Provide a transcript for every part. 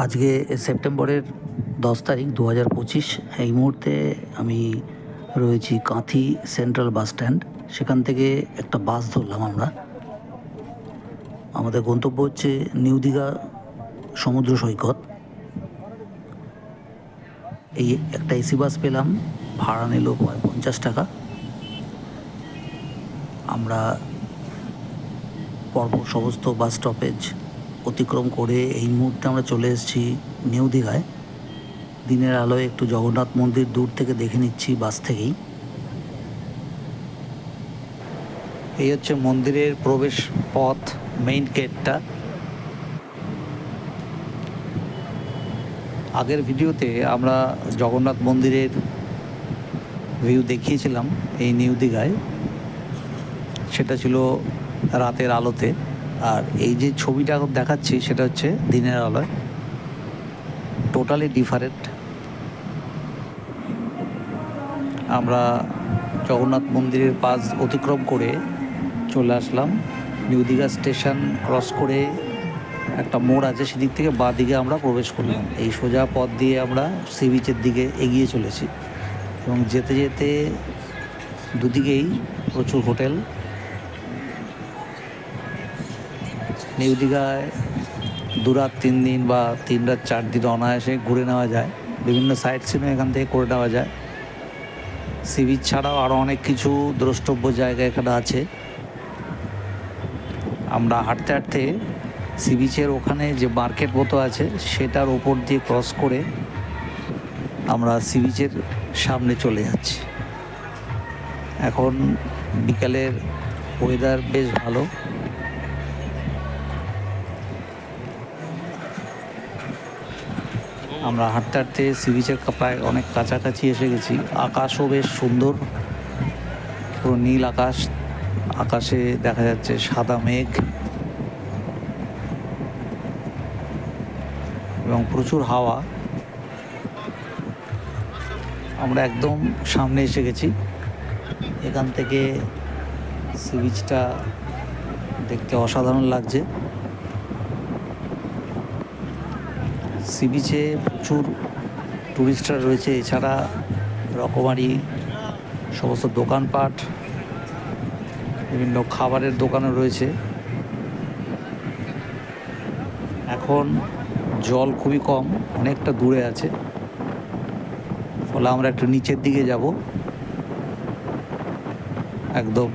আজকে সেপ্টেম্বরের 10 তারিখ 2025। এই মুহূর্তে আমি রয়েছি কাঁথি সেন্ট্রাল বাস স্ট্যান্ড। সেখান থেকে একটা বাস ধরলাম আমরা। আমাদের গন্তব্য হচ্ছে নিউ দীঘা সমুদ্র সৈকত। এই একটা এসি বাস পেলাম, ভাড়া নিল 50 টাকা। আমরা পরপর সমস্ত বাস স্টপেজ অতিক্রম করে এই মুহূর্তে আমরা চলে এসেছি নিউ দীঘায়। দিনের আলোয় একটু জগন্নাথ মন্দির দূর থেকে দেখে নিচ্ছি বাস থেকেই। এই হচ্ছে মন্দিরের প্রবেশ পথ, মেইন গেটটা। আগের ভিডিওতে আমরা জগন্নাথ মন্দিরের ভিউ দেখিয়েছিলাম এই নিউ দীঘায়, সেটা ছিল রাতের আলোতে। আর এই যে ছবিটা দেখাচ্ছি সেটা হচ্ছে দিনের আলোয়। Totally different. আমরা জগন্নাথ মন্দিরের পাশ অতিক্রম করে চলে আসলাম নিউ দীঘা স্টেশন ক্রস করে। একটা মোড় আছে, সেদিক থেকে বাঁ দিকে আমরা প্রবেশ করলাম। এই সোজা পথ দিয়ে আমরা সি বিচের দিকে এগিয়ে চলেছি এবং যেতে যেতে দুদিকেই প্রচুর হোটেল। নিউ দীঘায় 2 রাত 3 দিন বা 3 রাত 4 দিন অনায়াসে ঘুরে নেওয়া যায়। বিভিন্ন সাইট সিনও এখান থেকে করে নেওয়া যায়। সি বিচ ছাড়াও আরও অনেক কিছু দ্রষ্টব্য জায়গা এখানে আছে। আমরা হাঁটতে হাঁটতে সি বিচের ওখানে যে মার্কেট মতো আছে সেটার ওপর দিয়ে ক্রস করে আমরা সি বিচের সামনে চলে যাচ্ছি। এখন বিকালের ওয়েদার বেশ ভালো। আমরা হাঁটতে হাঁটতে সি বিচের প্রায় অনেক কাছাকাছি এসে গেছি। আকাশও বেশ সুন্দর, পুরো নীল আকাশ। আকাশে দেখা যাচ্ছে সাদা মেঘ এবং প্রচুর হাওয়া। আমরা একদম সামনে এসে গেছি। এখান থেকে সি বিচটা দেখতে অসাধারণ লাগছে। সি বিচে প্রচুর টুরিস্টরা রয়েছে। এছাড়া রকমারি সমস্ত দোকানপাট, বিভিন্ন খাবারের দোকানও রয়েছে। এখন জল খুবই কম, অনেকটা দূরে আছে, ফলে আমরা একটু নিচের দিকে যাব, একদম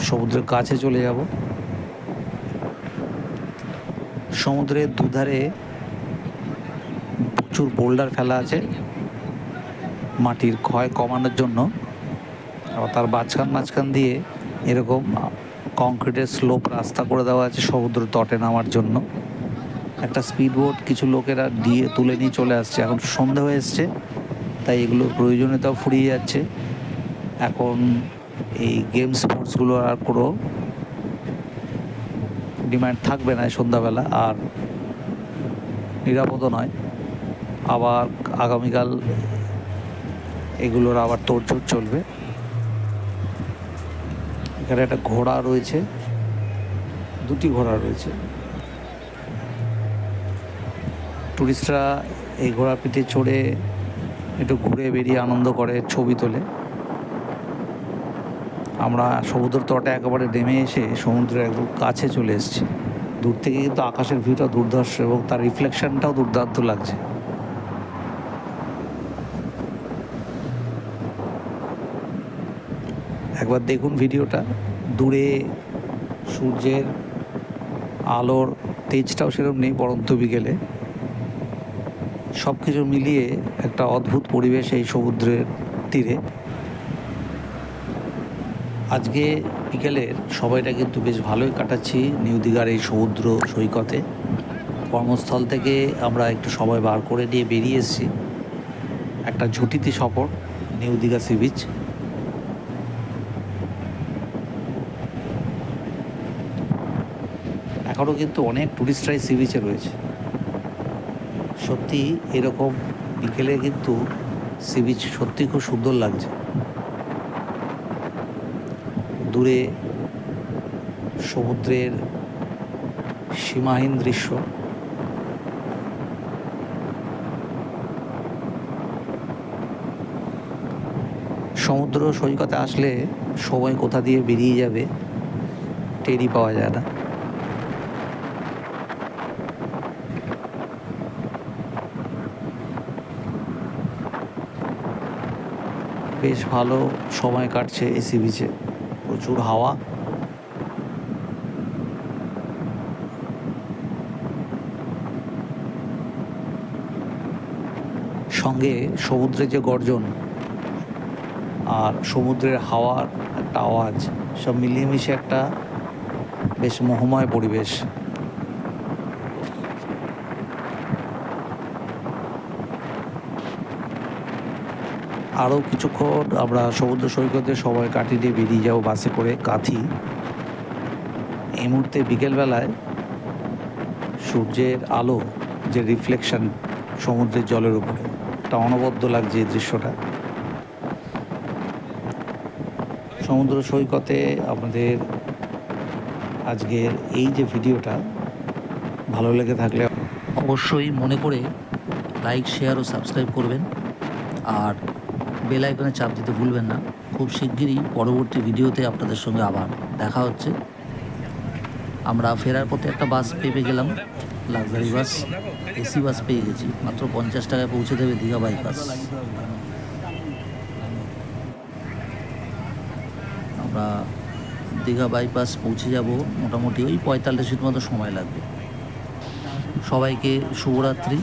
সমুদ্রের কাছে চলে যাব। সমুদ্রের দুধারে প্রচুর বোল্ডার ফেলা আছে মাটির ক্ষয় কমানোর জন্য। আবার তার মাঝখান দিয়ে এরকম কংক্রিটের স্লোপ রাস্তা করে দেওয়া আছে সমুদ্র তটে নামার জন্য। একটা স্পিড বোট কিছু লোকেরা দিয়ে তুলে নিয়ে চলে আসছে। এখন সন্ধে হয়ে এসছে, তাই এগুলোর প্রয়োজনীয়তাও ফুরিয়ে যাচ্ছে। এখন এই গেম স্পোর্টসগুলো আর কোনো ডিমান্ড থাকবে না সন্ধ্যাবেলা, আর নিরাপদও নয়। আবার আগামীকাল এগুলোর আবার তোড়জোড় চলবে। এখানে একটা ঘোড়া রয়েছে, 2টি ঘোড়া রয়েছে। টুরিস্টরা এই ঘোড়া পিঠে চড়ে একটু ঘুরে বেরিয়ে আনন্দ করে, ছবি তোলে। আমরা সমুদ্র তটে একেবারে নেমে এসে সমুদ্রের একদম কাছে চলে এসেছি। দূর থেকে কিন্তু আকাশের ভিউটা দুর্ধর্ষ এবং তার রিফ্লেকশনটাও দুর্দান্ত লাগছে। একবার দেখুন ভিডিওটা। দূরে সূর্যের আলোর তেজটাও সেরকম নেই, পরন্ত বিকেলে। সব কিছু মিলিয়ে একটা অদ্ভুত পরিবেশ এই সমুদ্রের তীরে। আজকে বিকেলের সময়টা কিন্তু বেশ ভালোই কাটাচ্ছি নিউ দীঘার এই সমুদ্র সৈকতে। কর্মস্থল থেকে আমরা একটু সময় বার করে নিয়ে বেরিয়ে এসেছি একটা ঝুঁটিতে সফর, নিউ দীঘা সি বিচ। এখনও কিন্তু অনেক টুরিস্টরাই সি বিচে রয়েছে। সত্যি এরকম বিকেলে কিন্তু সি বিচ সত্যি খুব সুন্দর লাগছে। দূরে সমুদ্রের সীমাহীন দৃশ্য। সমুদ্র সৈকতে আসলে সময় কোথা দিয়ে বেরিয়ে যাবে টেরই পাওয়া যায় না। বেশ ভালো সময় কাটছে এসি বিচে, প্রচুর হাওয়া। সঙ্গে সমুদ্রের যে গর্জন আর সমুদ্রের হাওয়ার একটা আওয়াজ, সব মিলিয়ে মিশে একটা বেশ মোহময় পরিবেশ। আরও কিছুক্ষণ আমরা সমুদ্র সৈকতে সময় কাটিয়ে বেরিয়ে যাবো বাসে করে কাঁথি। এই মুহূর্তে বিকেলবেলায় সূর্যের আলো যে রিফ্লেকশন সমুদ্রের জলের উপরে, একটা অনবদ্য লাগছে এই দৃশ্যটা। সমুদ্র সৈকতে আমাদের আজকের এই যে ভিডিওটা ভালো লেগে থাকলে অবশ্যই মনে করে লাইক, শেয়ার ও সাবস্ক্রাইব করবেন, আর বেল আইকনে চাপ দিতে ভুলবেন না। খুব শিগগিরই পরবর্তী ভিডিওতে আপনাদের সঙ্গে আবার দেখা হচ্ছে। আমরা ফেরার পথে একটা বাস পেয়ে গেলাম, লাক্সারি বাস, এসি বাস পেয়ে গেছি। মাত্র 50 টাকায় পৌঁছে দেবে দীঘা বাইপাস। আমরা দীঘা বাইপাস পৌঁছে যাব মোটামুটি ওই 45 মিনিট মতো সময় লাগবে। সবাইকে শুভরাত্রি।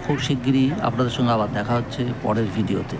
খুব শিগগিরই আপনাদের সঙ্গে আবার দেখা হচ্ছে পরের ভিডিওতে।